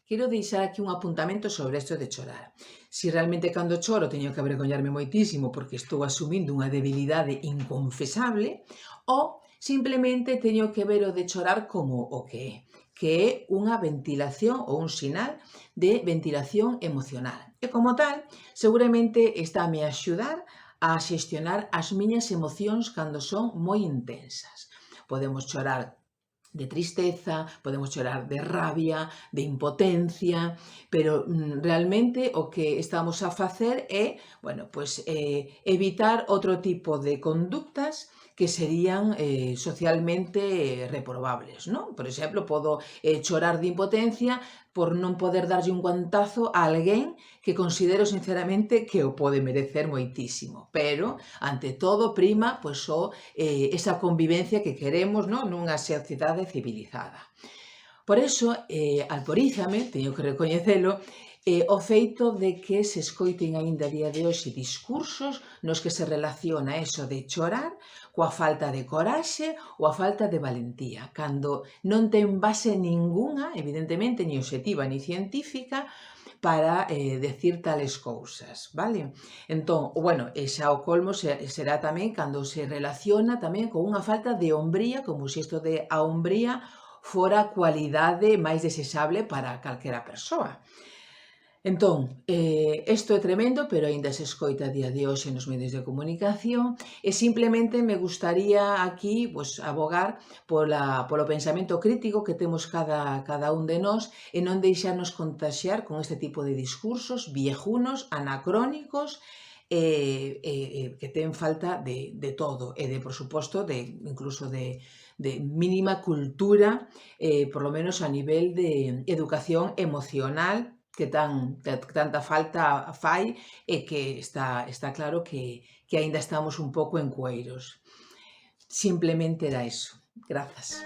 Quero deixar aquí un apuntamento sobre isto de chorar. Si realmente cando choro teño que avergoñarme moitísimo porque estou asumindo unha debilidade inconfesable, ou simplemente teño que ver o de chorar como o que é unha ventilación ou un sinal de ventilación emocional. E como tal, seguramente estáme a axudar a xestionar as miñas emocións cando son moi intensas. Podemos chorar de tristeza, podemos chorar de rabia, de impotencia, pero realmente o que estamos a facer é, bueno, pois, evitar outro tipo de conductas que serían socialmente reprobables, non? Por exemplo, podo chorar de impotencia por non poder darlle un guantazo a alguén que considero sinceramente que o pode merecer moitísimo, pero ante todo prima pois esa convivencia que queremos, non, nunha sociedade civilizada. Por iso, alporízame, teño que recoñecelo, o feito de que se escoiten aínda a día de hoxe discursos nos que se relaciona eso de chorar coa falta de coraxe ou a falta de valentía, cando non ten base ningunha, evidentemente, ni obxectiva ni científica, para decir tales cousas, vale? Entón, bueno, e xa o colmo será tamén cando se relaciona tamén con unha falta de hombría, como se isto de a hombría fora a cualidade máis desexable para calquera persoa. Entón, isto é tremendo, pero aínda se escoita a día de hoxe nos medios de comunicación e simplemente me gustaría aquí pois, abogar polo pensamento crítico que temos cada un de nós e non deixarnos contaxiar con este tipo de discursos viejunos, anacrónicos que ten falta de todo e de, por suposto, incluso de mínima cultura, por lo menos a nivel de educación emocional que tanta falta fai e que está claro que aínda estamos un pouco en cueiros. Simplemente era iso. Grazas.